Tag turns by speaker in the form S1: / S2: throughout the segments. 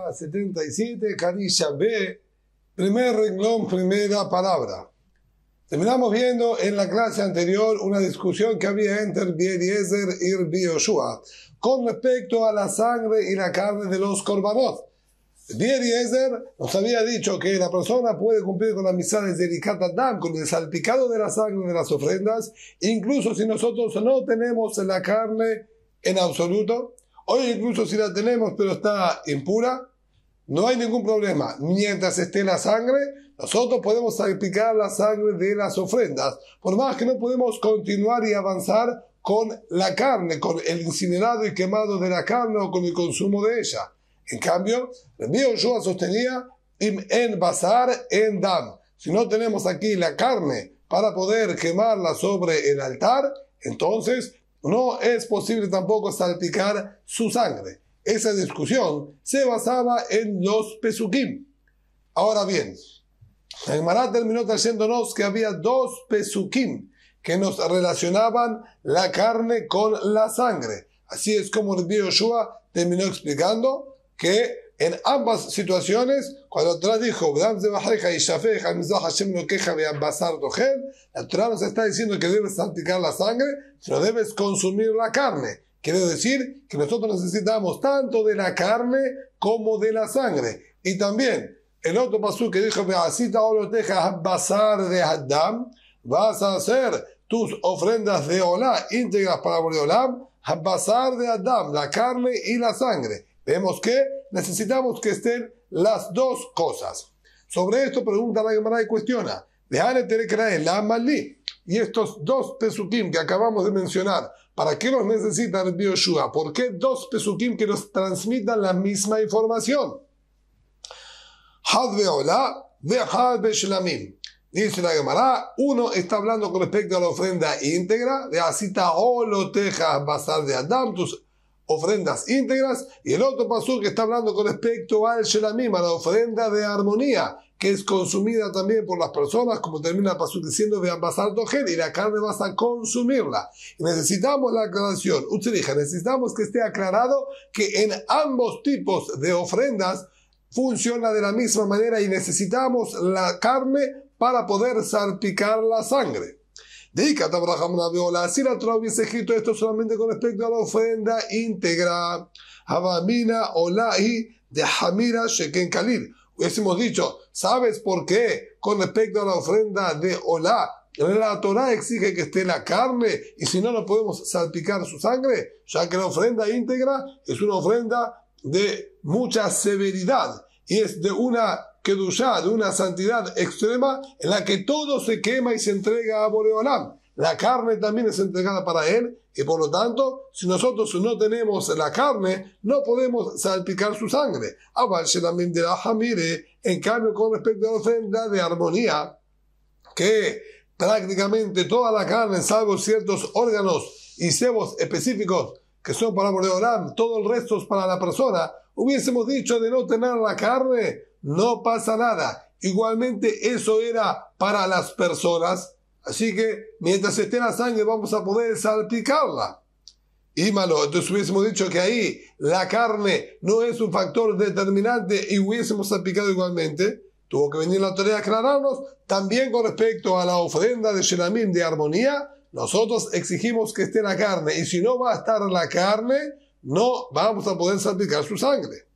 S1: Página 77, Carisha B, primer renglón, primera palabra. Terminamos viendo en la clase anterior una discusión que había entre Rabbi Eliezer y Rabbi Yoshua con respecto a la sangre y la carne de los korbanot. Rabbi Eliezer nos había dicho que la persona puede cumplir con las mitzvahs de Rikat Adam, con el salpicado de la sangre de las ofrendas, incluso si nosotros no tenemos la carne en absoluto. Hoy incluso si la tenemos pero está impura, no hay ningún problema. Mientras esté la sangre, nosotros podemos salpicar la sangre de las ofrendas, por más que no podemos continuar y avanzar con la carne, con el incinerado y quemado de la carne o con el consumo de ella. En cambio, Rabbi Yoshua sostenía en basar en dam. Si no tenemos aquí la carne para poder quemarla sobre el altar, entonces no es posible tampoco salpicar su sangre. Esa discusión se basaba en los pesukim. Ahora bien, la Gemara terminó trayéndonos que había dos pesukim que nos relacionaban la carne con la sangre. Así es como Rabbi Yoshua terminó explicando que en ambas situaciones, cuando la Torah dijo la Torah nos está diciendo que debes salpicar la sangre, pero debes consumir la carne. Quiere decir que nosotros necesitamos tanto de la carne como de la sangre. Y también el otro pasú que dijo vas a hacer tus ofrendas de olá íntegras para Boreolam, basar de Adam, la carne y la sangre. Vemos que necesitamos que estén las dos cosas. Sobre esto pregunta la Gemara y cuestiona, y estos dos pesukim que acabamos de mencionar, ¿para qué los necesita Rabbi Yoshua? ¿Por qué dos pesukim que nos transmitan la misma información? Had ve'olá, ve'had be'shlamim. Dice la Gemara, uno está hablando con respecto a la ofrenda íntegra, de asita oloteja basar de Adam, tus ofrendas íntegras, y el otro pasú que está hablando con respecto al shelamim, a la ofrenda de armonía, que es consumida también por las personas, como termina el pasú diciendo de basar tojen, y la carne vas a consumirla. Y necesitamos la aclaración, necesitamos que esté aclarado que en ambos tipos de ofrendas funciona de la misma manera y necesitamos la carne para poder salpicar la sangre. Así la Torah hubiese escrito esto solamente con respecto a la ofrenda íntegra. Havamina olahi de hamira sheken kalil. Hubiésemos dicho, ¿sabes por qué? Con respecto a la ofrenda de olá, la Torah exige que esté la carne y si no, no podemos salpicar su sangre, ya que la ofrenda íntegra es una ofrenda de mucha severidad y es de una kedushá, de una santidad extrema en la que todo se quema y se entrega a Boreolam. La carne también es entregada para él y por lo tanto, si nosotros no tenemos la carne, no podemos salpicar su sangre. En cambio, con respecto a la ofrenda de armonía, que prácticamente toda la carne, salvo ciertos órganos y sebos específicos que son para Boreolam, todo el resto es para la persona, hubiésemos dicho de no tener la carne, no pasa nada. Igualmente eso era para las personas, así que mientras esté la sangre vamos a poder salpicarla. Y malo, entonces hubiésemos dicho que ahí la carne no es un factor determinante y hubiésemos salpicado igualmente. Tuvo que venir la autoridad a aclararnos. También con respecto a la ofrenda de shelamim de armonía, nosotros exigimos que esté la carne y si no va a estar la carne, no vamos a poder salpicar su sangre.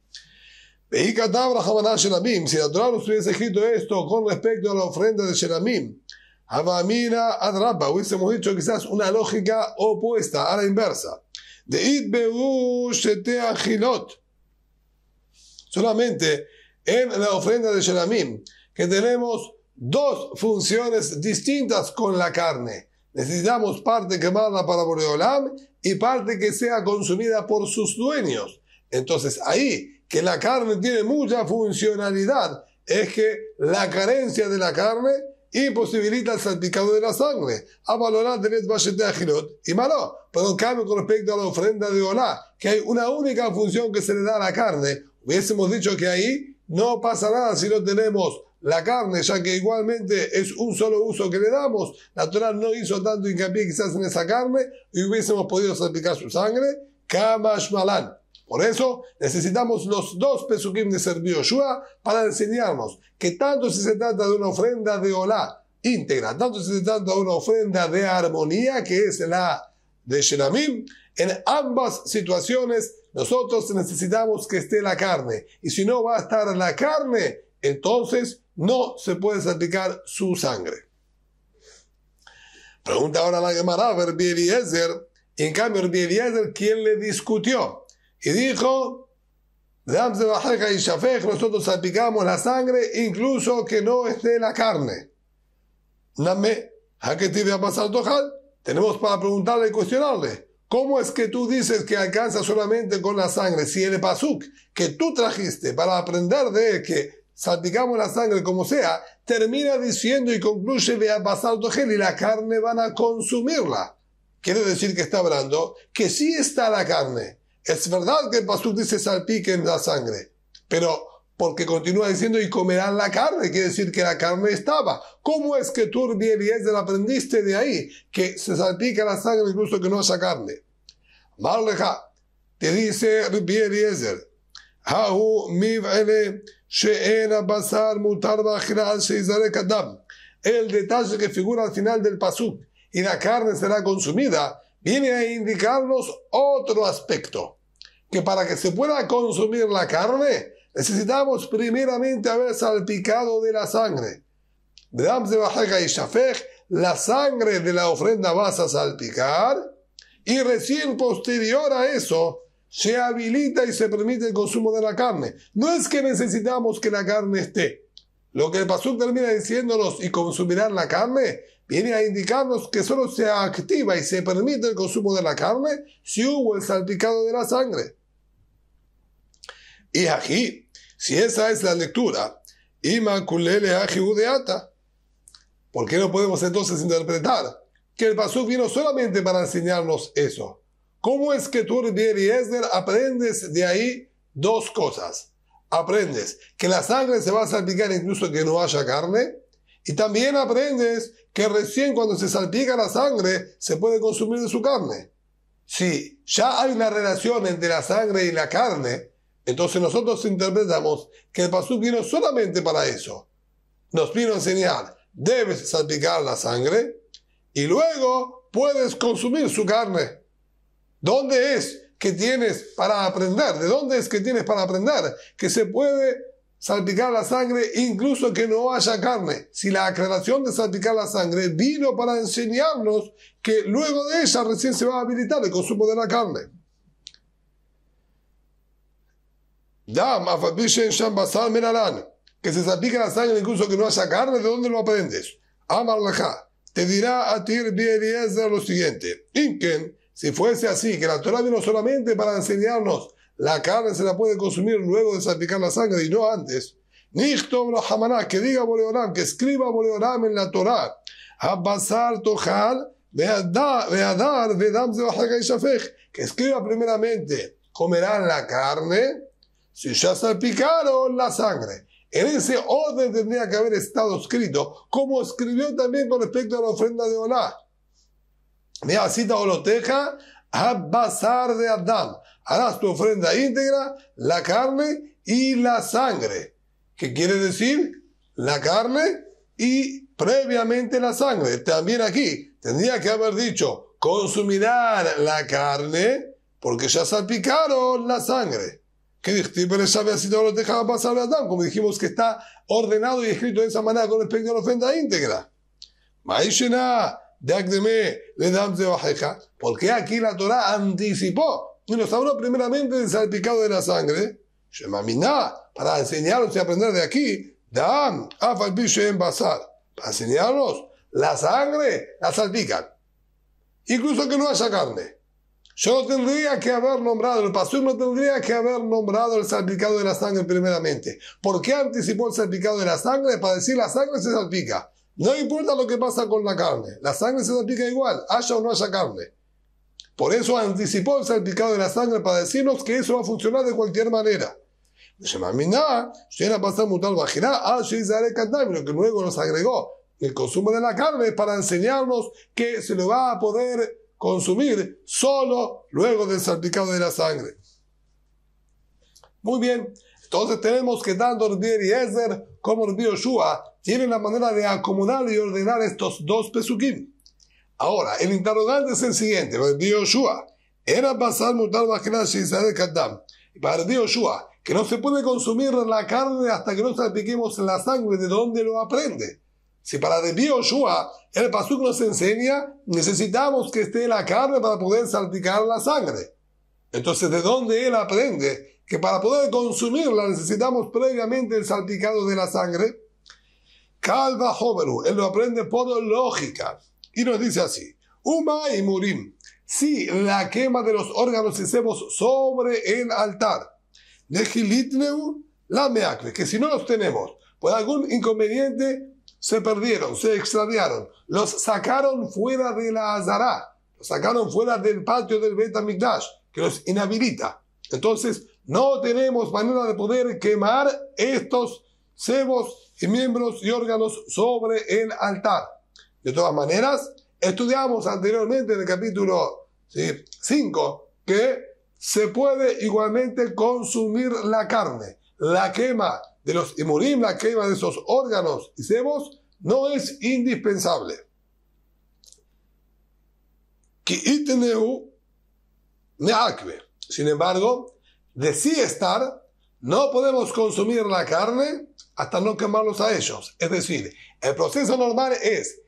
S1: Si la Torah nos hubiese escrito esto con respecto a la ofrenda de shelamim, Havamina adraba, hubiésemos dicho quizás una lógica opuesta a la inversa. De itbeu shetea hilot. Solamente en la ofrenda de shelamim, que tenemos dos funciones distintas con la carne. Necesitamos parte quemada para Boreolam y parte que sea consumida por sus dueños. Entonces ahí, que la carne tiene mucha funcionalidad, es que la carencia de la carne imposibilita el salpicado de la sangre. A valorar de y malo, pero en cambio con respecto a la ofrenda de olá, que hay una única función que se le da a la carne, hubiésemos dicho que ahí no pasa nada si no tenemos la carne, ya que igualmente es un solo uso que le damos. La Torah no hizo tanto hincapié quizás en esa carne y hubiésemos podido salpicar su sangre. Kamash malan. Por eso necesitamos los dos pesukim de Rabbi Yoshua para enseñarnos que tanto si se trata de una ofrenda de olá íntegra, tanto si se trata de una ofrenda de armonía, que es la de Shelamim, en ambas situaciones nosotros necesitamos que esté la carne. Y si no va a estar la carne, entonces no se puede salpicar su sangre. Pregunta ahora la Gemara, Rabbi Eliezer. En cambio, Rabbi Eliezer, ¿quién le discutió? Y dijo, nosotros salpicamos la sangre incluso que no esté la carne. Tenemos para preguntarle y cuestionarle. ¿Cómo es que tú dices que alcanza solamente con la sangre? Si el pasuk que tú trajiste para aprender de que salpicamos la sangre como sea, termina diciendo y concluye de pasar y la carne van a consumirla. Quiere decir que está hablando que sí está la carne. Es verdad que el pasuk dice salpiquen la sangre, pero porque continúa diciendo y comerán la carne, quiere decir que la carne estaba. ¿Cómo es que tú, Rabbi Eliezer, aprendiste de ahí que se salpica la sangre incluso que no haya carne? Marleja, te dice Rabbi Eliezer, el detalle que figura al final del pasuk y la carne será consumida, viene a indicarnos otro aspecto, que para que se pueda consumir la carne, necesitamos primeramente haber salpicado de la sangre. La sangre de la ofrenda vas a salpicar y recién posterior a eso se habilita y se permite el consumo de la carne. No es que necesitamos que la carne esté. Lo que el pasuk termina diciéndonos y consumirán la carne, viene a indicarnos que solo se activa y se permite el consumo de la carne si hubo el salpicado de la sangre. Y aquí, si esa es la lectura, ¿por qué no podemos entonces interpretar que el pasuk vino solamente para enseñarnos eso? ¿Cómo es que tú, Rabbi Eliezer, aprendes de ahí dos cosas? Aprendes que la sangre se va a salpicar incluso que no haya carne, y también aprendes que recién cuando se salpica la sangre se puede consumir de su carne. Si ya hay una relación entre la sangre y la carne, entonces nosotros interpretamos que el pasuk vino solamente para eso. Nos vino a enseñar, debes salpicar la sangre y luego puedes consumir su carne. ¿Dónde es que tienes para aprender? ¿De dónde es que tienes para aprender que se puede salpicar la sangre incluso que no haya carne? Si la aclaración de salpicar la sangre vino para enseñarnos que luego de ella recién se va a habilitar el consumo de la carne. Que se salpica la sangre incluso que no haya carne, ¿de dónde lo aprendes? Amar Leja, te dirá a ti Rabbi Eliezer lo siguiente: Inken, si fuese así, que la Torah vino solamente para enseñarnos la carne se la puede consumir luego de salpicar la sangre y no antes, Nichtom lo Hamaná, que diga Boreolam, que escriba Boreolam en la Torah, Habasar Tochal, Veadar, Vedam Zebahaka y Shafech, que escriba primeramente, comerán la carne, si ya salpicaron la sangre. En ese orden tendría que haber estado escrito, como escribió también con respecto a la ofrenda de Olá. Mira, cita Oloteja, Habasar de Adam. Harás tu ofrenda íntegra, la carne y la sangre. ¿Qué quiere decir? La carne y previamente la sangre. También aquí tendría que haber dicho, consumirán la carne porque ya salpicaron la sangre. ¿Qué dijiste? Pero esa vez no lo dejaba pasar a Adam, como dijimos que está ordenado y escrito de esa manera con respecto a la ofrenda íntegra. Maishena, ¿por qué aquí la Torah anticipó y nos habló primeramente del salpicado de la sangre? Para enseñarnos y aprender de aquí, para enseñarnos la sangre la salpican, incluso que no haya carne. Yo no tendría que haber nombrado, el pastor no tendría que haber nombrado el salpicado de la sangre primeramente. ¿Por qué anticipó el salpicado de la sangre? Para decir la sangre se salpica. No importa lo que pasa con la carne, la sangre se salpica igual, haya o no haya carne. Por eso anticipó el salpicado de la sangre para decirnos que eso va a funcionar de cualquier manera. Lo que luego nos agregó el consumo de la carne para enseñarnos que se lo va a poder consumir solo luego del salpicado de la sangre. Muy bien, entonces tenemos que tanto Rabbi Eliezer como Rabbi Yoshua tienen la manera de acomodar y ordenar estos dos pesukim. Ahora, el interrogante es el siguiente. Rabbi Yoshua, era pasar mutar bajera Israel Kaddam. Y para Rabbi Yoshua, que no se puede consumir la carne hasta que no salpiquemos la sangre, ¿de dónde lo aprende? Si para Rabbi Yoshua el pasuk nos enseña, necesitamos que esté la carne para poder salpicar la sangre. Entonces, ¿de dónde él aprende que para poder consumirla necesitamos previamente el salpicado de la sangre? Kalva Hoveru, él lo aprende por lógica. Y nos dice así, Uma y Murim, si la quema de los órganos y sebos sobre el altar, Nehilitneu la meakve, que si no los tenemos, por algún inconveniente, se perdieron, se extraviaron, los sacaron fuera de la Azará, los sacaron fuera del patio del Bet HaMikdash, que los inhabilita. Entonces, no tenemos manera de poder quemar estos sebos y miembros y órganos sobre el altar. De todas maneras, estudiamos anteriormente en el capítulo 5 que se puede igualmente consumir la carne. La quema de los imurim, la quema de esos órganos y sebos, no es indispensable. Sin embargo, de sí estar, no podemos consumir la carne hasta no quemarlos a ellos. Es decir, el proceso normal es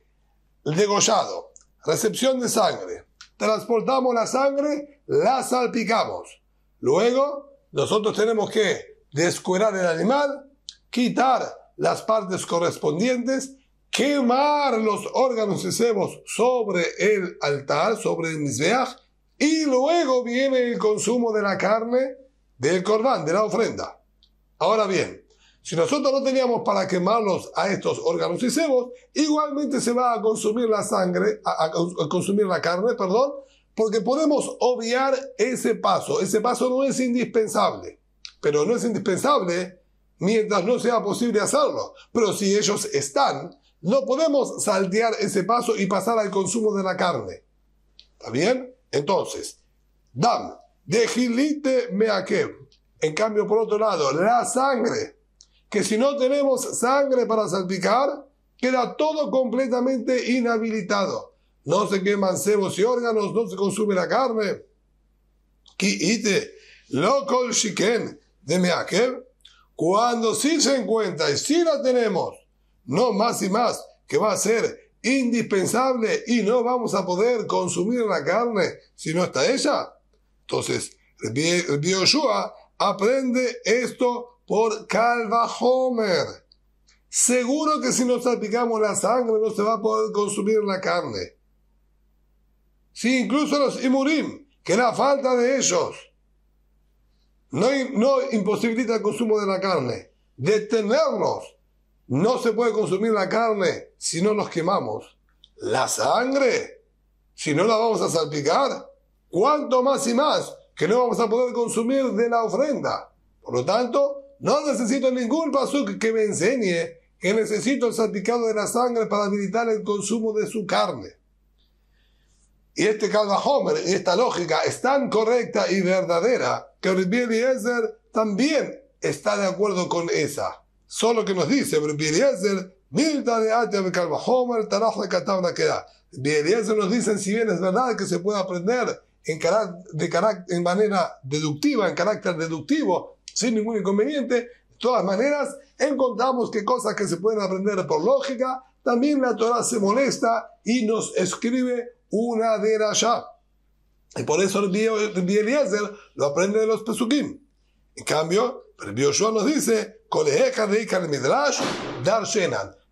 S1: el degollado, recepción de sangre, transportamos la sangre, la salpicamos. Luego, nosotros tenemos que descuerar el animal, quitar las partes correspondientes, quemar los órganos y sebos sobre el altar, sobre el mizbeach, y luego viene el consumo de la carne del corbán, de la ofrenda. Ahora bien, si nosotros no teníamos para quemarlos a estos órganos y sebos, igualmente se va a consumir la sangre, a consumir la carne, perdón, porque podemos obviar ese paso. Ese paso no es indispensable, pero no es indispensable mientras no sea posible hacerlo. Pero si ellos están, no podemos saltear ese paso y pasar al consumo de la carne. ¿Está bien? Entonces, dam, dejilite meakev. En cambio, por otro lado, la sangre, que si no tenemos sangre para salpicar, queda todo completamente inhabilitado. No se queman sebos y órganos, no se consume la carne. Kiite, lo kol shiken de meakev. Cuando sí se encuentra y sí la tenemos, no más y más, que va a ser indispensable y no vamos a poder consumir la carne si no está ella. Entonces, Rabbi Yoshua aprende esto por Kalva Homer. Seguro que si no salpicamos la sangre no se va a poder consumir la carne. Si incluso los imurim, que la falta de ellos no imposibilita el consumo de la carne, detenerlos, no se puede consumir la carne si no nos quemamos. La sangre, si no la vamos a salpicar, ¿cuánto más y más que no vamos a poder consumir de la ofrenda? Por lo tanto, no necesito ningún pasuk que me enseñe que necesito el salpicado de la sangre para habilitar el consumo de su carne. Y este Kalva Homer, y esta lógica es tan correcta y verdadera que Rabbi Eliezer también está de acuerdo con esa. Solo que nos dice Rabbi Eliezer, Milta de Atia de Kalva Homer, Taraj de Katabna Queda. Rabbi Eliezer nos dice, si bien es verdad que se puede aprender en manera deductiva, en carácter deductivo, sin ningún inconveniente, de todas maneras, encontramos que cosas que se pueden aprender por lógica, también la Torah se molesta y nos escribe una derashá. Y por eso Rabbi Eliezer lo aprende de los pesukim. En cambio, Rabbi Yoshua nos dice,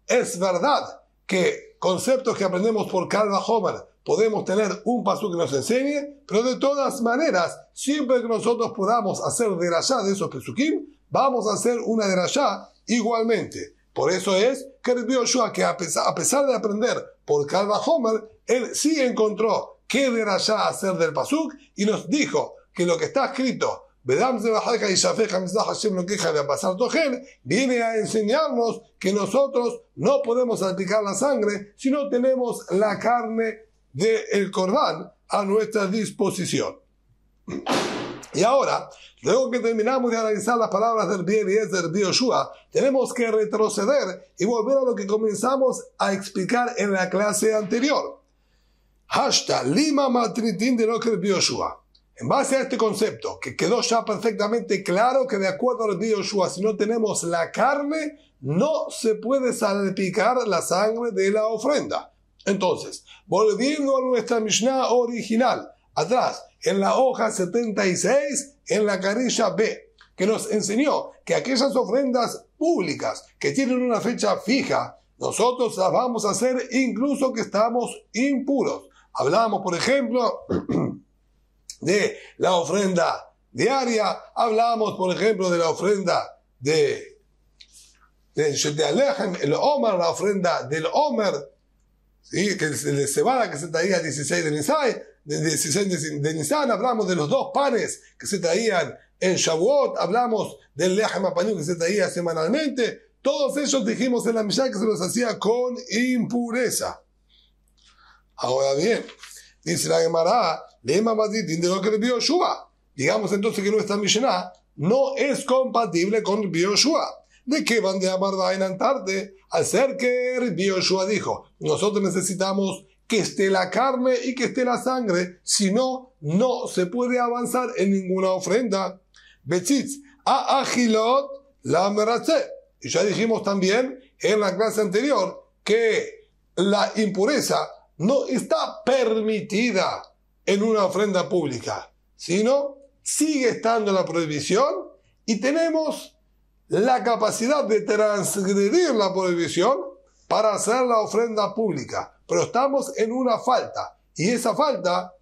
S1: es verdad que conceptos que aprendemos por Kalva Homer podemos tener un pasuk que nos enseñe, pero de todas maneras, siempre que nosotros podamos hacer derashá de esos pesukim, vamos a hacer una derashá igualmente. Por eso es que Rabbi Yoshua, que a pesar de aprender por Kalva Homer, él sí encontró qué derashá hacer del pasuk y nos dijo que lo que está escrito viene a enseñarnos que nosotros no podemos salpicar la sangre si no tenemos la carne del corbán a nuestra disposición. Y ahora, luego que terminamos de analizar las palabras del Rabbi Eliezer, Rabbi Yoshua, tenemos que retroceder y volver a lo que comenzamos a explicar en la clase anterior. Hashta lima matritin de lo que Rabbi Yoshua. En base a este concepto, que quedó ya perfectamente claro que de acuerdo a Rabbi Yoshua, si no tenemos la carne, no se puede salpicar la sangre de la ofrenda. Entonces, volviendo a nuestra Mishnah original, atrás, en la hoja 76, en la carilla B, que nos enseñó que aquellas ofrendas públicas que tienen una fecha fija, nosotros las vamos a hacer incluso que estamos impuros. Hablamos, por ejemplo, de la ofrenda diaria, hablamos, por ejemplo, de la ofrenda de el Omer, la ofrenda del Omer, ¿sí? Que es el de cebada que se traía el 16 de Nisan, de Nisan, hablamos de los 2 panes que se traían en Shavuot, hablamos del Lechem HaPanim que se traía semanalmente. Todos ellos dijimos en la Mishnah que se los hacía con impureza. Ahora bien, dice la Gemara, digamos entonces que nuestra Mishnah no es compatible con Rabbi Yoshua. ¿De qué van de amar en Antarte? Al ser que Rabbi Yoshua dijo, nosotros necesitamos que esté la carne y que esté la sangre, si no, no se puede avanzar en ninguna ofrenda. Betzitz, a agilot la meratze. Y ya dijimos también en la clase anterior que la impureza no está permitida en una ofrenda pública, sino sigue estando la prohibición y tenemos la capacidad de transgredir la prohibición para hacer la ofrenda pública. Pero estamos en una falta, y esa falta,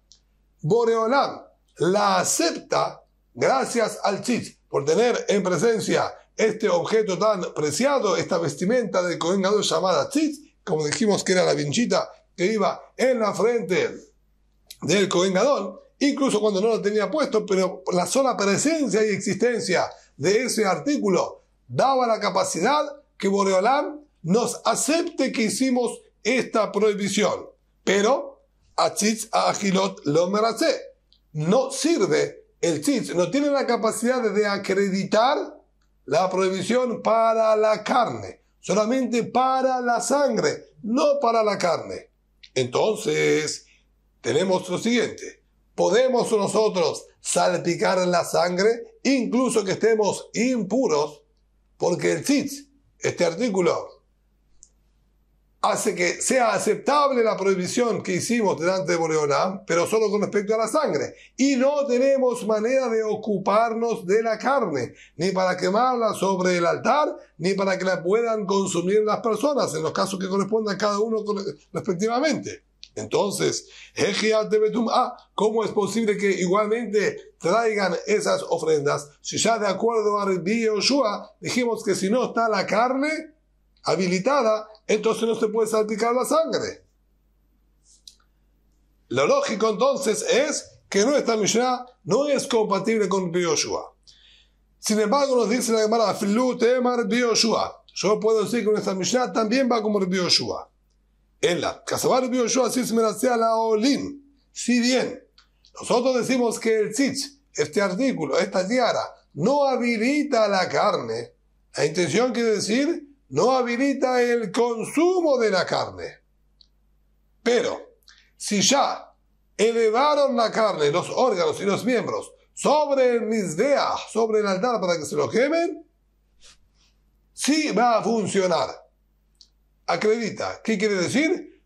S1: Boreolam la acepta gracias al tzitz, por tener en presencia este objeto tan preciado, esta vestimenta de Kohen Gadol llamada tzitz, como dijimos que era la vinchita que iba en la frente del Kohen Gadol, incluso cuando no lo tenía puesto, pero la sola presencia y existencia de ese artículo daba la capacidad que Boreolam nos acepte que hicimos esta prohibición. Pero a tzitz a agilot lo meratze. No sirve, el tzitz no tiene la capacidad de acreditar la prohibición para la carne, solamente para la sangre, no para la carne. Entonces, tenemos lo siguiente. ¿Podemos nosotros salpicar la sangre, incluso que estemos impuros? Porque el tzitz, este artículo, hace que sea aceptable la prohibición que hicimos delante de Boreolam, pero solo con respecto a la sangre. Y no tenemos manera de ocuparnos de la carne, ni para quemarla sobre el altar, ni para que la puedan consumir las personas, en los casos que correspondan a cada uno respectivamente. Entonces, ¿cómo es posible que igualmente traigan esas ofrendas? Si ya de acuerdo a Rabbi Yoshua dijimos que si no está la carne habilitada, entonces no se puede salpicar la sangre. Lo lógico entonces es que nuestra Mishnah no es compatible con Rabbi Yoshua. Sin embargo, nos dice la Gemara, Rabbi Yoshua. Yo puedo decir que nuestra Mishnah también va como Rabbi Yoshua. En la Kasabar Rabbi Yoshua sí se merece a la Olim. Si bien nosotros decimos que el tzitz, este artículo, esta tiara, no habilita la carne, la intención quiere decir no habilita el consumo de la carne. Pero si ya elevaron la carne, los órganos y los miembros sobre el mizbeach, sobre el altar para que se lo quemen, sí va a funcionar. Acredita. ¿Qué quiere decir?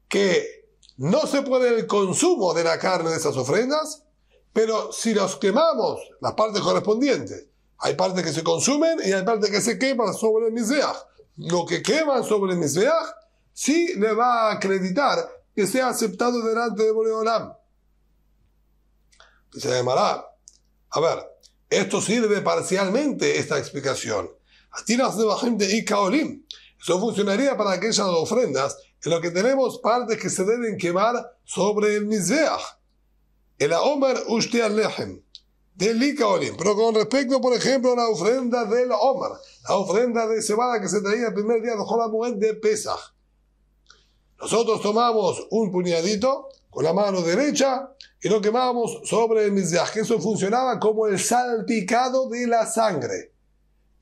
S1: Que no se puede el consumo de la carne de esas ofrendas, pero si los quemamos, las partes correspondientes, hay partes que se consumen y hay partes que se queman sobre el mizbeach. Lo que queman sobre el mizbeach sí le va a acreditar que sea aceptado delante de Boreolam. Se llamará. A ver, esto sirve parcialmente, esta explicación. Eso funcionaría para aquellas ofrendas en las que tenemos partes que se deben quemar sobre el mizbeach. El Omer ushti al-lehem. Del Ikaolim. Pero con respecto, por ejemplo, a la ofrenda del Omer, la ofrenda de cebada que se traía el primer día de Jol HaMoed de Pesach, nosotros tomamos un puñadito con la mano derecha y lo quemamos sobre el mizbeach, que eso funcionaba como el salpicado de la sangre.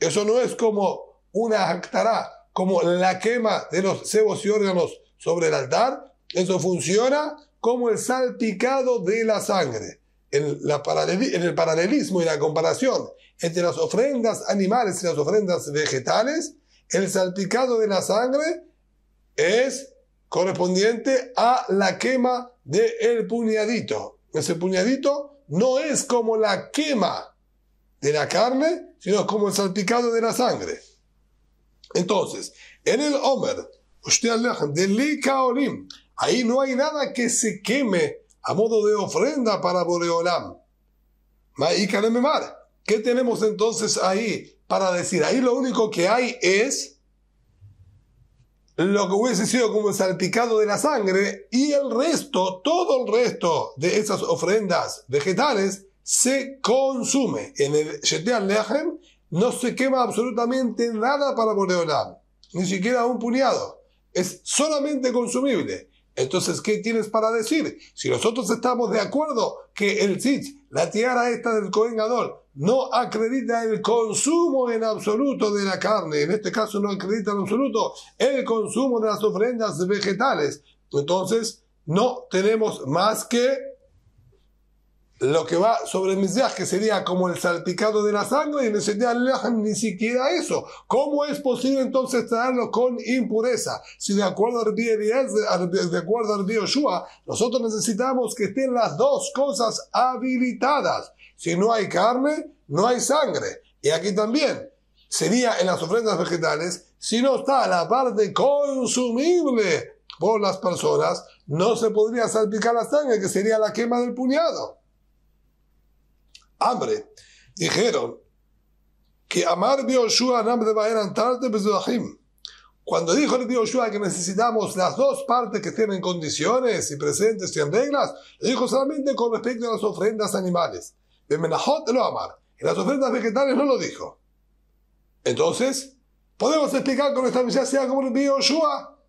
S1: Eso no es como una haktará, como la quema de los sebos y órganos sobre el altar. Eso funciona como el salpicado de la sangre. En el paralelismo y la comparación entre las ofrendas animales y las ofrendas vegetales, el salpicado de la sangre es correspondiente a la quema del puñadito. Ese puñadito no es como la quema de la carne, sino como el salpicado de la sangre. Entonces, en el Omer, ahí no hay nada que se queme a modo de ofrenda para Boreolam. ¿Qué tenemos entonces ahí para decir? Ahí lo único que hay es lo que hubiese sido como el salpicado de la sangre, y el resto, todo el resto de esas ofrendas vegetales se consume. En el Sheteal Lechem no se quema absolutamente nada para Boreolam, ni siquiera un puñado. Es solamente consumible. Entonces, ¿qué tienes para decir? Si nosotros estamos de acuerdo que el tzitz, la tiara esta del Kohen Gadol, no acredita el consumo en absoluto de la carne, en este caso no acredita en absoluto el consumo de las ofrendas vegetales, entonces no tenemos más que lo que va sobre el mizbeach, que sería como el salpicado de la sangre, y en el Sheteal Lechem ni siquiera eso. ¿Cómo es posible entonces traerlo con impureza? Si de acuerdo a Rabbi Eliezer, de acuerdo a Rabbi Yoshua, nosotros necesitamos que estén las dos cosas habilitadas. Si no hay carne, no hay sangre. Y aquí también sería en las ofrendas vegetales, si no está la parte consumible por las personas, no se podría salpicar la sangre, que sería la quema del puñado. Hambre. Dijeron que Amar Bioshua Nam de Baeran Tarte Bezuahim. Cuando dijo el Bioshua que necesitamos las dos partes que estén en condiciones y presentes y en reglas, lo dijo solamente con respecto a las ofrendas animales. De Menahot lo Amar. En las ofrendas vegetales no lo dijo. Entonces, podemos explicar con esta misión sea como el Bioshua.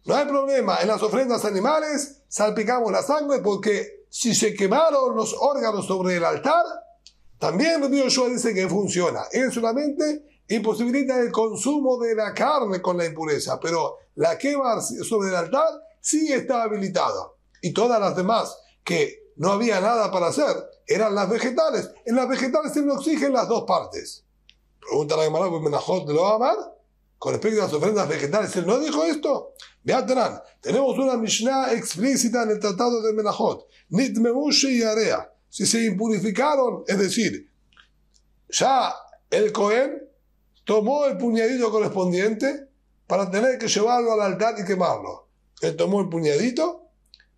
S1: No hay problema. En las ofrendas animales salpicamos la sangre porque si se quemaron los órganos sobre el altar, también el Yoshua dice que funciona. Él solamente imposibilita el consumo de la carne con la impureza, pero la quema sobre el altar sí está habilitada. Y todas las demás que no había nada para hacer eran las vegetales. En las vegetales se nos exigen las dos partes. Pregunta la Gemara, Menahot de lo Amar, con respecto a las ofrendas vegetales, ¿él no dijo esto? Vean, tenemos una Mishnah explícita en el tratado de Menahot. Nitmeushe y Area. Si se impurificaron, es decir, ya el Cohen tomó el puñadito correspondiente para tener que llevarlo al altar y quemarlo. Él tomó el puñadito,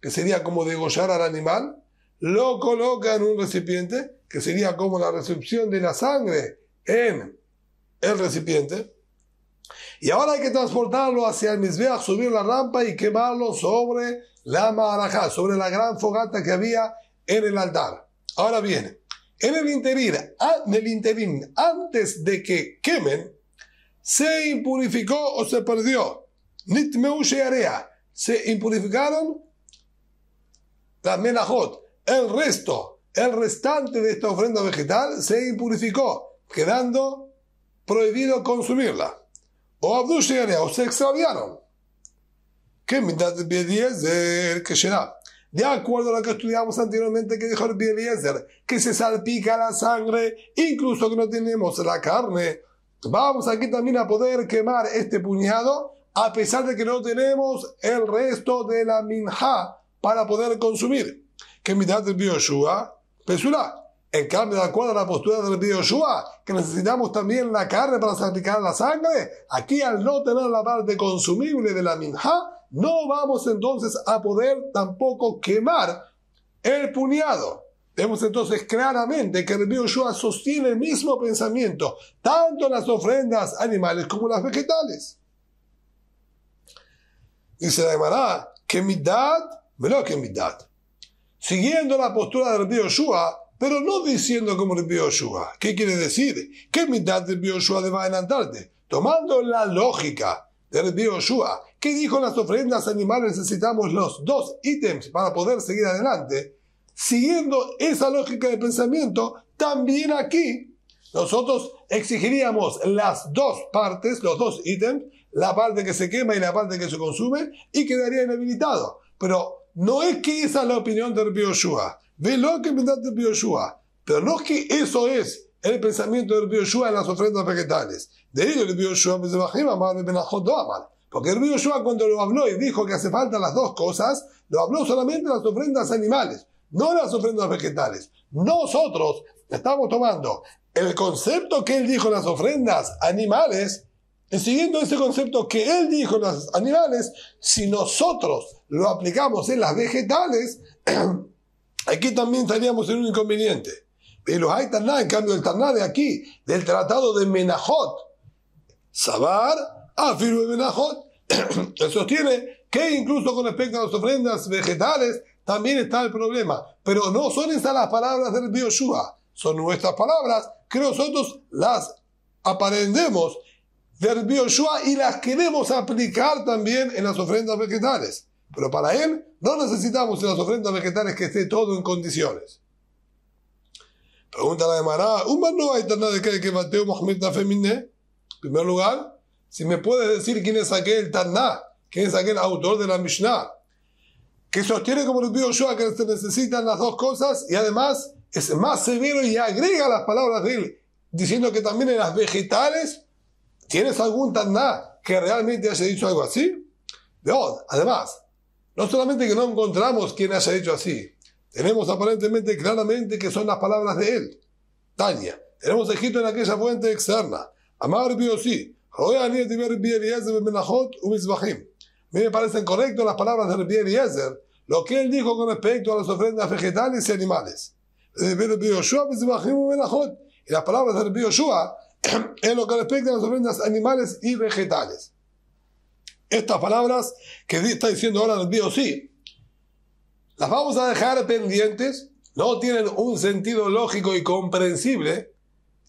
S1: que sería como degollar al animal, lo coloca en un recipiente, que sería como la recepción de la sangre en el recipiente, y ahora hay que transportarlo hacia el mizbeach, subir la rampa y quemarlo sobre la marajá, sobre la gran fogata que había en el altar. Ahora bien, en el interín, antes de que quemen, se impurificó o se perdió. Nitmeushe area. Se impurificaron las menajot. El restante de esta ofrenda vegetal se impurificó, quedando prohibido consumirla. O abdushe area, o se extraviaron. ¿Qué mitad de Eliezer que será? De acuerdo a lo que estudiamos anteriormente, que dijo el Eliezer, que se salpica la sangre, incluso que no tenemos la carne, vamos aquí también a poder quemar este puñado, a pesar de que no tenemos el resto de la minjá para poder consumir. Que mitad del Yoshua, pesulá. En cambio, de acuerdo a la postura del Yoshua, que necesitamos también la carne para salpicar la sangre, aquí al no tener la parte consumible de la minjá, no vamos entonces a poder tampoco quemar el puñado. Vemos entonces claramente que el Yoshua sostiene el mismo pensamiento, tanto en las ofrendas animales como en las vegetales. Dice la Gemara, que midad, pero que midad. Siguiendo la postura del Yoshua, pero no diciendo como el Yoshua. ¿Qué quiere decir? ¿Qué mitad del Yoshua debe adelantarte? Tomando la lógica de Rabbi Yoshua, que dijo en las ofrendas animales necesitamos los 2 ítems para poder seguir adelante. Siguiendo esa lógica de pensamiento, también aquí nosotros exigiríamos las 2 partes, los 2 ítems, la parte que se quema y la parte que se consume, y quedaría inhabilitado. Pero no es que esa es la opinión de Rabbi Yoshua. Ve lo que piensa Rabbi Yoshua. Pero no es que eso es el pensamiento de Rabbi Yoshua en las ofrendas vegetales. De ello, Rabbi Yoshua porque Rabbi Yoshua cuando lo habló y dijo que hace falta las 2 cosas, lo habló solamente en las ofrendas animales, no en las ofrendas vegetales. Nosotros estamos tomando el concepto que él dijo en las ofrendas animales, y siguiendo ese concepto que él dijo en las animales, si nosotros lo aplicamos en las vegetales, aquí también estaríamos en un inconveniente. Pero hay Taná, en cambio el Taná de aquí, del tratado de Menajot, Sabar, afirma Menajot, él sostiene que incluso con respecto a las ofrendas vegetales, también está el problema. Pero no son esas las palabras del Rabbi Yoshua, son nuestras palabras que nosotros las aprendemos de Rabbi Yoshua y las queremos aplicar también en las ofrendas vegetales. Pero para él no necesitamos en las ofrendas vegetales que esté todo en condiciones. Pregunta la Gemara, no hay nada de que bateo Mohamed Nafemine. En primer lugar, si me puedes decir quién es aquel Taná, quién es aquel autor de la Mishnah, que sostiene como Rabbi Yoshua que se necesitan las 2 cosas y además es más severo y agrega las palabras de él, diciendo que también en las vegetales, ¿tienes algún Taná que realmente haya dicho algo así? Además, no solamente que no encontramos quien haya dicho así, tenemos aparentemente claramente que son las palabras de él. Tania, tenemos escrito en aquella fuente externa, Amar Biosi, a mí me parecen correctas las palabras de Rabbi Eliezer, lo que él dijo con respecto a las ofrendas vegetales y animales. Y las palabras de Rabbi Yoshua en lo que respecta a las ofrendas animales y vegetales. Estas palabras que está diciendo ahora Rabbi Yosi, las vamos a dejar pendientes, no tienen un sentido lógico y comprensible,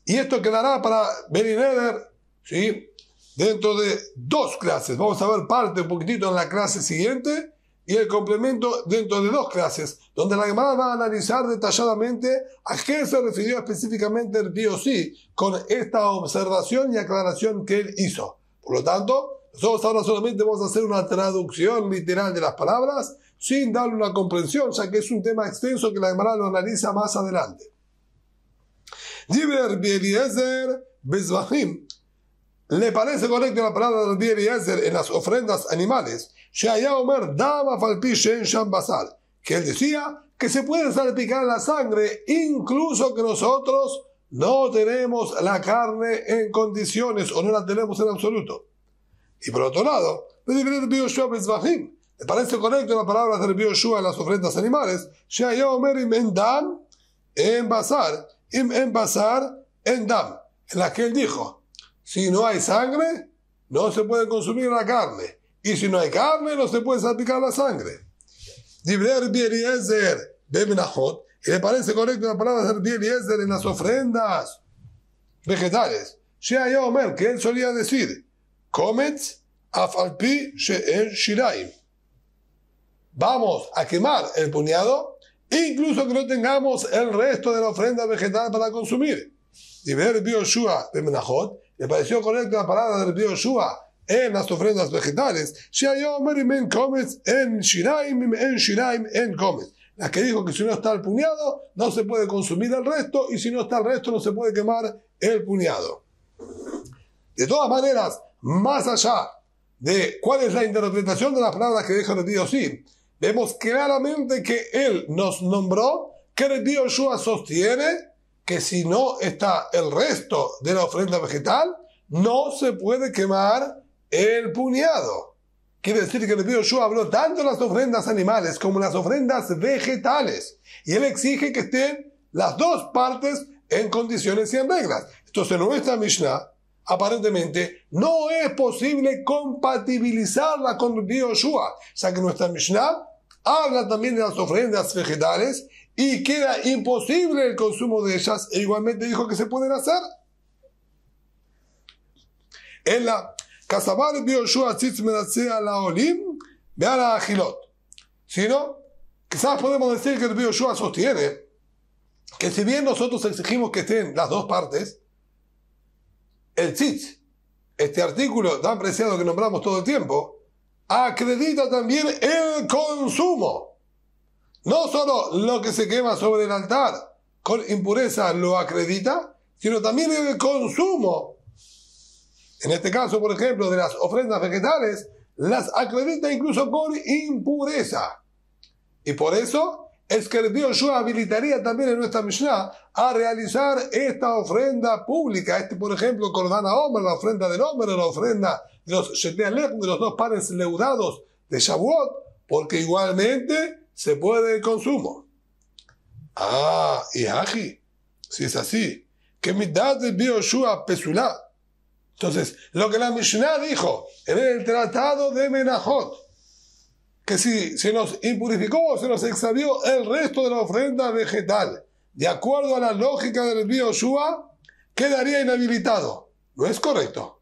S1: y esto quedará para Benineder, ¿sí?, dentro de 2 clases. Vamos a ver parte un poquitito en la clase siguiente y el complemento dentro de 2 clases, donde la Gemara va a analizar detalladamente a qué se refirió específicamente el Rabbi Yosi con esta observación y aclaración que él hizo. Por lo tanto, nosotros ahora solamente vamos a hacer una traducción literal de las palabras sin darle una comprensión, ya que es un tema extenso que la Gemara lo analiza más adelante. Rabbi Eliezer Bezvahim. ¿Le parece correcta la palabra de Rabbi Eliezer en las ofrendas animales? Que él decía que se puede salpicar la sangre incluso que nosotros no tenemos la carne en condiciones o no la tenemos en absoluto. Y por otro lado, ¿le parece correcta la palabra de Rabbi Yoshua en las ofrendas animales? En la que él dijo, si no hay sangre, no se puede consumir la carne. Y si no hay carne, no se puede salpicar la sangre. Y le parece correcta la palabra de Rabbi Eliezer en las ofrendas vegetales. Que él solía decir, Kometz afalpi she'en shiraim. Vamos a quemar el puñado, incluso que no tengamos el resto de la ofrenda vegetal para consumir. Y Rabbi Yoshua de Menajot, le pareció correcta la palabra de Rabbi Yoshua en las ofrendas vegetales, la que dijo que si no está el puñado, no se puede consumir el resto, y si no está el resto, no se puede quemar el puñado. De todas maneras, más allá de cuál es la interpretación de las palabras que dijo Rabbi Yosi, vemos claramente que él nos nombró que Rabbi Yoshua sostiene que si no está el resto de la ofrenda vegetal, no se puede quemar el puñado. Quiere decir que Rabbi Yoshua habló tanto de las ofrendas animales como las ofrendas vegetales. Y él exige que estén las 2 partes en condiciones y en reglas. Entonces, en nuestra Mishnah, aparentemente, no es posible compatibilizarla con Rabbi Yoshua. O sea que nuestra Mishnah habla también de las ofrendas vegetales y queda imposible el consumo de ellas, e igualmente dijo que se pueden hacer. En la Casabar Bioshua Tzitz Menacea la Olim, vea la Agilot. Sino, quizás podemos decir que el Bioshua sostiene que si bien nosotros exigimos que estén las dos partes, el tzitz, este artículo tan preciado que nombramos todo el tiempo, acredita también el consumo. No solo lo que se quema sobre el altar con impureza lo acredita, sino también el consumo. En este caso, por ejemplo, de las ofrendas vegetales, las acredita incluso con impureza. Y por eso es que el Bioshua habilitaría también en nuestra Mishnah a realizar esta ofrenda pública. Por ejemplo, Korban HaOmer, la ofrenda del Omer, la ofrenda de los Shetei Alechem, de los dos panes leudados de Shavuot, porque igualmente se puede el consumo. Y Aji, si es así, que mitad del Bioshua pesulá. Entonces, lo que la Mishnah dijo en el tratado de Menachot, que si se nos impurificó o se nos extravió el resto de la ofrenda vegetal, de acuerdo a la lógica del Bioshua, quedaría inhabilitado. No es correcto.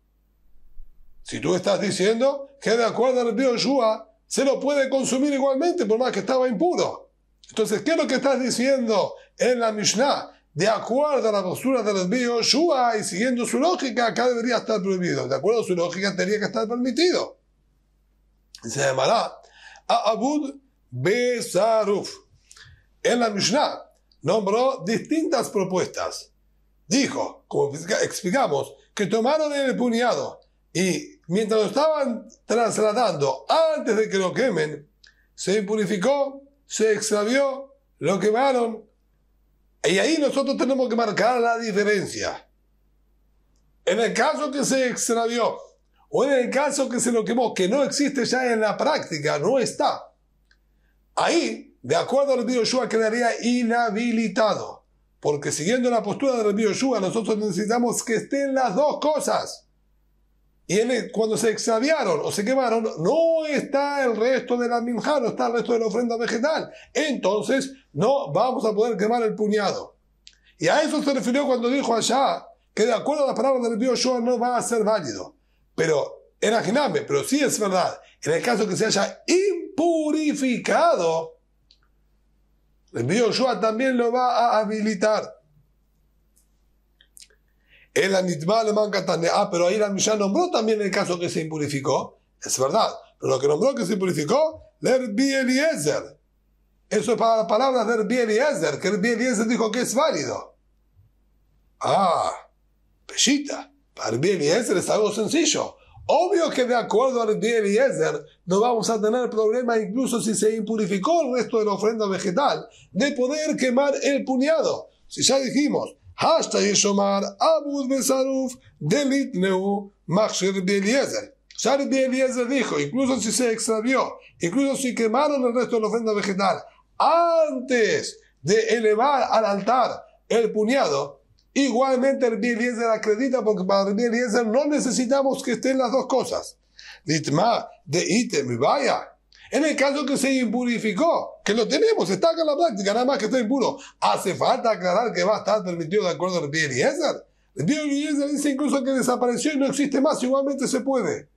S1: Si tú estás diciendo que de acuerdo al Bioshua se lo puede consumir igualmente, por más que estaba impuro. Entonces, ¿qué es lo que estás diciendo en la Mishnah? De acuerdo a la postura del Bioshua y siguiendo su lógica, acá debería estar prohibido. De acuerdo a su lógica, tendría que estar permitido. Se llamará Abud Besaruf. En la Mishnah nombró distintas propuestas. Dijo, como explicamos, que tomaron el puñado y mientras lo estaban trasladando, antes de que lo quemen, se impurificó, se extravió, lo quemaron. Y ahí nosotros tenemos que marcar la diferencia. En el caso que se extravió, o en el caso que se lo quemó, que no existe ya en la práctica, no está. Ahí, de acuerdo al Bioshua, quedaría inhabilitado. Porque siguiendo la postura del Bioshua, nosotros necesitamos que estén las dos cosas. Y cuando se extraviaron o se quemaron, no está el resto de la minjá, no está el resto de la ofrenda vegetal. Entonces, no vamos a poder quemar el puñado. Y a eso se refirió cuando dijo allá que de acuerdo a las palabras del Bioshua no va a ser válido. Pero, era Jiname, pero sí es verdad. En el caso que se haya impurificado, el Bioshua también lo va a habilitar. El Anitma le manca tan. Pero ahí la Mishnah nombró también el caso que se impurificó. Es verdad. Pero lo que nombró que se impurificó, Lerbi Eliezer. Eso es para las palabras de Lerbi Eliezer, que Lerbi Eliezer dijo que es válido. Peshita. Para Lerbi Eliezer es algo sencillo. Obvio que de acuerdo a Lerbi Eliezer no vamos a tener problema, incluso si se impurificó el resto de la ofrenda vegetal, de poder quemar el puñado. Si ya dijimos, Hasta Yeshomar Abud Besaruf Delitneu Machshir Lerbi Eliezer. Ya Lerbi Eliezer dijo, incluso si se extravió, incluso si quemaron el resto de la ofrenda vegetal, antes de elevar al altar el puñado, igualmente Lerbi Eliezer acredita, porque para Lerbi Eliezer no necesitamos que estén las dos cosas. Litma de item vaya. En el caso que se impurificó, que lo tenemos, está acá en la práctica, nada más que está impuro, hace falta aclarar que va a estar permitido de acuerdo a Lerbi Eliezer. Lerbi Eliezer dice incluso que desapareció y no existe más, igualmente se puede.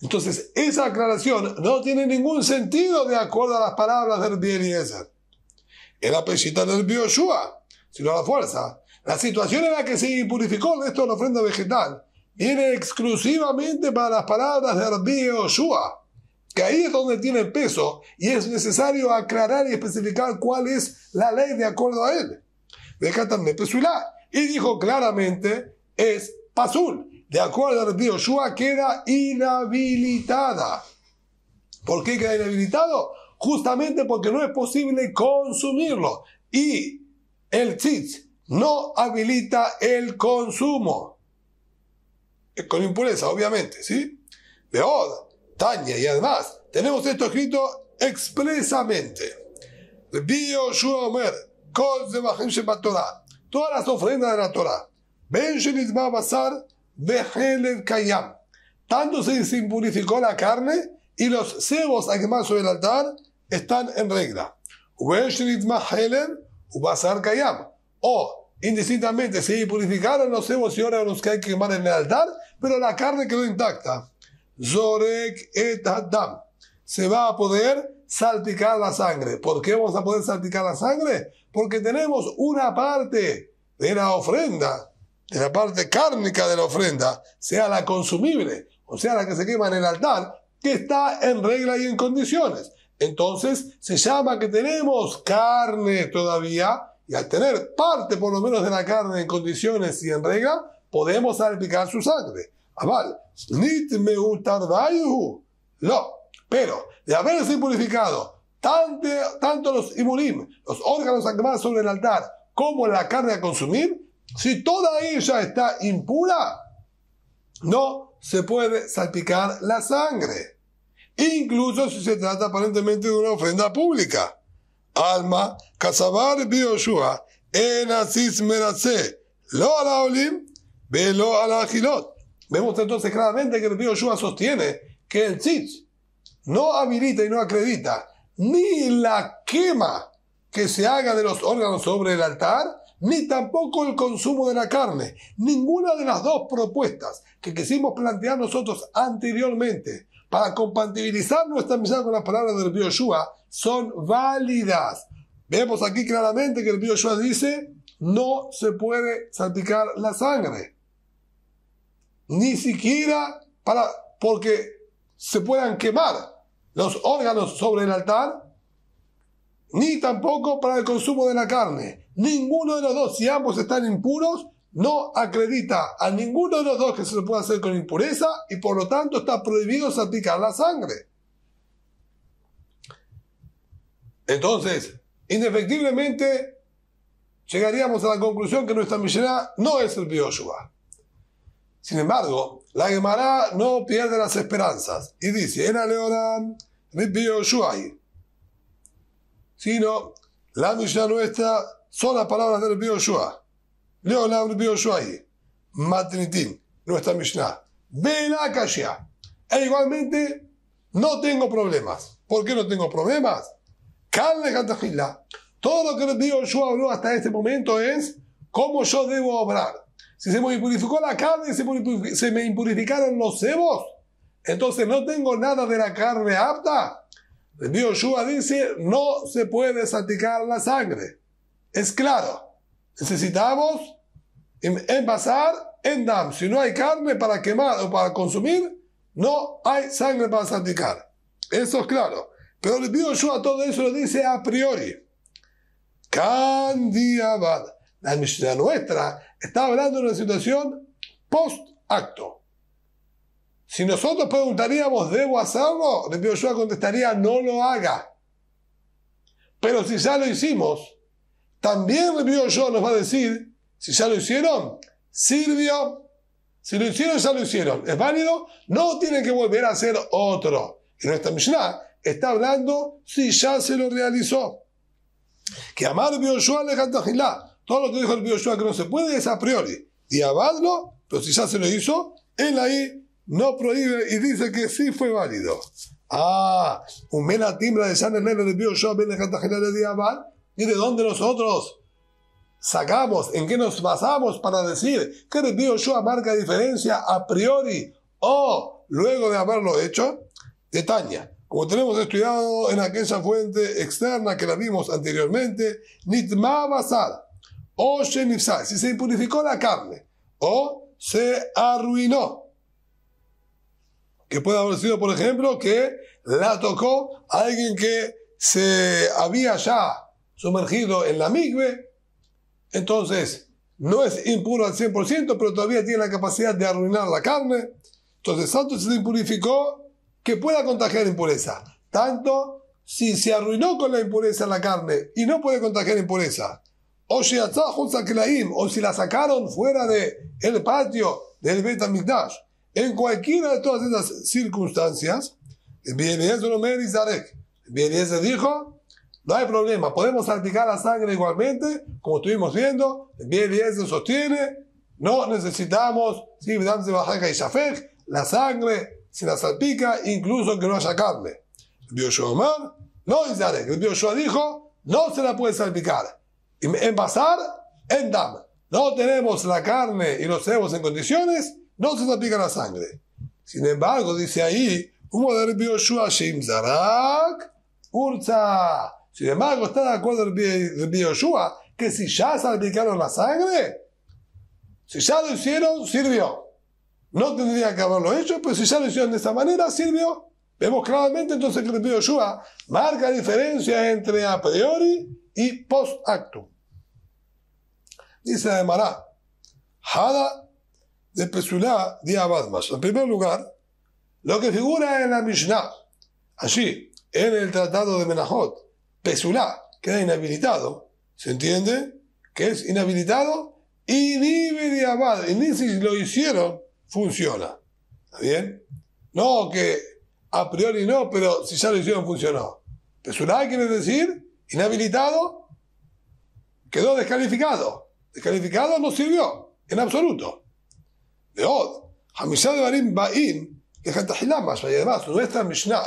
S1: Entonces, esa aclaración no tiene ningún sentido de acuerdo a las palabras de Lerbi Eliezer. En la peshita del Bioshua, sino a la fuerza. La situación en la que se impurificó el resto de la ofrenda vegetal viene exclusivamente para las palabras de Lerbi Yoshua, que ahí es donde tiene el peso y es necesario aclarar y especificar cuál es la ley de acuerdo a él. Y dijo claramente, es pasul. De acuerdo a Lerbi Yoshua, queda inhabilitada. ¿Por qué queda inhabilitado? Justamente porque no es posible consumirlo. Y el tzitz no habilita el consumo. Con impureza, obviamente, ¿sí? Veod, Tanya, y además, tenemos esto escrito expresamente. Lerbi Yoshua Omer, Kol Zebachim Shebat Torah, todas las ofrendas de la Torah, Ben Shenizma Basar, Behelel Kayam. Tanto se impurificó la carne y los cebos a quemar sobre el altar están en regla. O indistintamente se purificaron los cebos y órganos que hay que quemar en el altar, pero la carne quedó intacta. Zorek et Adam. Se va a poder salpicar la sangre. ¿Por qué vamos a poder salpicar la sangre? Porque tenemos una parte de la ofrenda, de la parte cárnica de la ofrenda, sea la consumible, o sea la que se quema en el altar, que está en regla y en condiciones. Entonces se llama que tenemos carne todavía, y al tener parte por lo menos de la carne en condiciones y en regla, podemos salpicar su sangre. Aval, nit meutar dayu. No, pero de haberse purificado tanto los imurim, los órganos a quemar sobre el altar, como la carne a consumir, si toda ella está impura, no se puede salpicar la sangre. Incluso si se trata aparentemente de una ofrenda pública. Alma, Kasabar Bioshua, Enasis Merase, Lo ala Olim, Velo ala Gilot. Vemos entonces claramente que el Bioshua sostiene que el tzitz no habilita y no acredita ni la quema que se haga de los órganos sobre el altar, ni tampoco el consumo de la carne. Ninguna de las dos propuestas que quisimos plantear nosotros anteriormente para compatibilizar nuestra misión con las palabras del Bioshua son válidas. Vemos aquí claramente que el Bioshua dice no se puede salpicar la sangre. Ni siquiera porque se puedan quemar los órganos sobre el altar, ni tampoco para el consumo de la carne. Ninguno de los dos, si ambos están impuros, no acredita a ninguno de los dos que se lo pueda hacer con impureza y por lo tanto está prohibido salpicar la sangre. Entonces, indefectiblemente, llegaríamos a la conclusión que nuestra Mishnah no es el Bioshua. Sin embargo, la Gemara no pierde las esperanzas y dice, en Aleoran, Bioshua, sino la Mishnah nuestra son las palabras del Bioshua. Leolam Bioshua, Matnitin, nuestra Mishnah. Vela Kashia. E igualmente, no tengo problemas. ¿Por qué no tengo problemas? Carne Katajila. Todo lo que el Bioshua habló hasta este momento es cómo yo debo obrar. Si se me impurificó la carne y se me impurificaron los cebos, entonces no tengo nada de la carne apta. El Bioshua dice, no se puede salpicar la sangre. Es claro. Necesitamos envasar en dam. Si no hay carne para quemar o para consumir, no hay sangre para salpicar. Eso es claro. Pero el Bioshua todo eso lo dice a priori. Candiabad. La Mishnah nuestra está hablando de una situación post-acto. Si nosotros preguntaríamos, ¿debo hacerlo? El Bioshua contestaría, no lo haga. Pero si ya lo hicimos, también el Bioshua nos va a decir, si ya lo hicieron, sirvió. Si lo hicieron, ya lo hicieron. ¿Es válido? No tienen que volver a hacer otro. Y nuestra Mishnah está hablando si ya se lo realizó. Que amar el Bioshua le cantajilá. Todo lo que dijo el Bioshua que no se puede es a priori. Y abadlo, pero si ya se lo hizo, él ahí no prohíbe y dice que sí fue válido. Un mena timbra de San Enero del Bioshua ben le cantajilá de abad. ¿Y de dónde nosotros sacamos, en qué nos basamos para decir que el Bioshua marca diferencia a priori o luego de haberlo hecho? Detaña. Como tenemos estudiado en aquella fuente externa que la vimos anteriormente, Nitma Basar, o Shenifsal, si se impurificó la carne, o se arruinó. Que puede haber sido, por ejemplo, que la tocó a alguien que se había ya sumergido en la migbe, entonces no es impuro al 100%, pero todavía tiene la capacidad de arruinar la carne. Entonces, tanto se impurificó que pueda contagiar impureza. Tanto si se arruinó con la impureza la carne y no puede contagiar impureza. O si la sacaron fuera del patio del Bet HaMikdash. En cualquiera de todas esas circunstancias, Eliezer dijo, no hay problema, podemos salpicar la sangre igualmente, como estuvimos viendo. Eliezer sostiene, no necesitamos la sangre se la salpica, incluso que no haya carne. El Bioshua no Izarek. El Bioshua dijo, no se la puede salpicar. Envasar en dam. no tenemos la carne y los cebos en condiciones, no se aplica la sangre. Sin embargo, dice ahí, humo de Rabbi Yoshua Sheim Zarak Urza. Sin embargo, está de acuerdo Rabbi Yoshua que si ya salpicaron la sangre, si ya lo hicieron, sirvió. No tendría que haberlo hecho, pero si ya lo hicieron de esa manera, sirvió. Vemos claramente entonces que Rabbi Yoshua marca diferencia entre a priori y post actum. Dice Ademara, Hada de Pesulá de Abadmash. En primer lugar, lo que figura en la Mishnah, allí, en el tratado de Menahot, Pesulá, queda inhabilitado. ¿Se entiende? Que es inhabilitado y ni de Abad, y ni si lo hicieron, funciona. ¿Está bien? No que a priori no, pero si ya lo hicieron, funcionó. Pesulá quiere decir inhabilitado, quedó descalificado. Descalificado no sirvió, en absoluto. De Od, Hamishad de Barim Ba'im, que Hantahilamas, y además nuestra Mishnah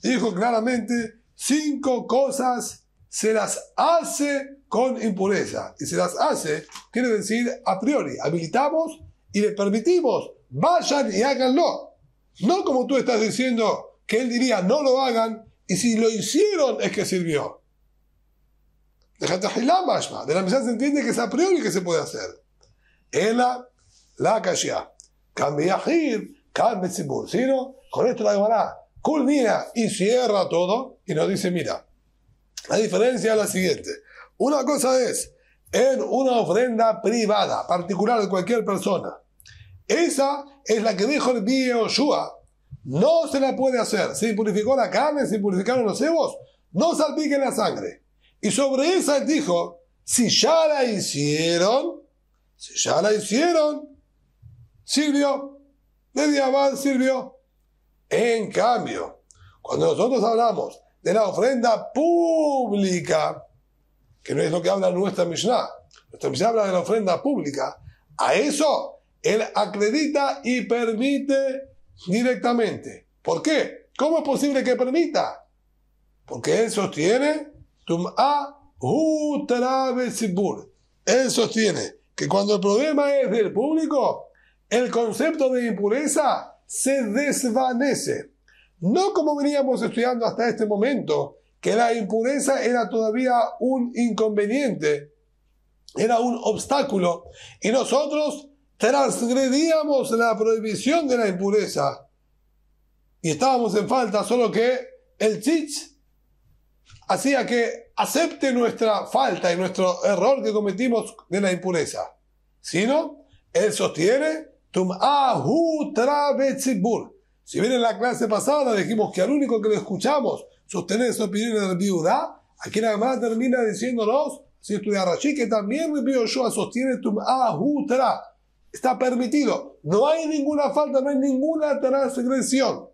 S1: dijo claramente 5 cosas se las hace con impureza. Y se las hace, quiere decir a priori, habilitamos y le permitimos, vayan y háganlo. No como tú estás diciendo que él diría no lo hagan y si lo hicieron es que sirvió. De la Mishnah se entiende que es a priori que se puede hacer. Ela la kashia. Cambiahir, cambiatzibur. ¿Sí, no? Con esto la Gemara culmina y cierra todo y nos dice, mira, la diferencia es la siguiente. Una cosa es en una ofrenda privada, particular de cualquier persona. Esa es la que dijo el Rabbi Yoshua. No se la puede hacer. Se impurificó la carne, se impurificaron los cebos, no salpiquen la sangre. Y sobre esa él dijo, si ya la hicieron, sirvió. De Diabal sirvió. En cambio, cuando nosotros hablamos de la ofrenda pública, que no es lo que habla nuestra Mishnah habla de la ofrenda pública, a eso él acredita y permite directamente. ¿Por qué? ¿Cómo es posible que permita? Porque él sostiene él sostiene que cuando el problema es del público, el concepto de impureza se desvanece. No como veníamos estudiando hasta este momento, que la impureza era todavía un inconveniente, era un obstáculo, y nosotros transgredíamos la prohibición de la impureza y estábamos en falta, solo que el tzitz hacía que acepte nuestra falta y nuestro error que cometimos de la impureza. Sino, él sostiene, si bien en la clase pasada dijimos que al único que lo escuchamos sostener esa opinión de Rabbi Yehuda, aquí la Gemara termina diciéndonos, si estudia Rashi, que también Rabbi Yoshua sostiene está permitido. No hay ninguna falta, no hay ninguna transgresión.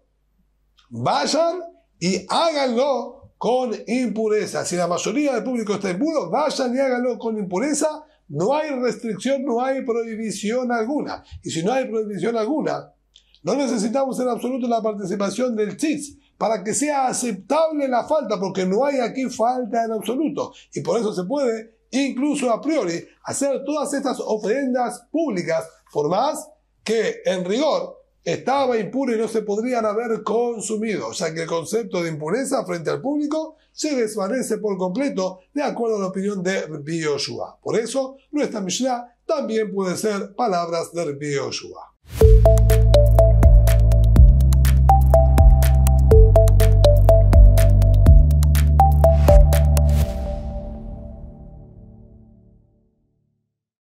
S1: Vayan y háganlo con impureza. Si la mayoría del público está impuro, vayan y háganlo con impureza. No hay restricción, no hay prohibición alguna. Y si no hay prohibición alguna, no necesitamos en absoluto la participación del tzitz para que sea aceptable la falta, porque no hay aquí falta en absoluto. Y por eso se puede, incluso a priori, hacer todas estas ofrendas públicas, por más que en rigor estaba impuro y no se podrían haber consumido, ya que el concepto de impureza frente al público se desvanece por completo de acuerdo a la opinión de Rabbi Yoshua. Por eso, nuestra Mishnah también puede ser palabras de Rabbi Yoshua.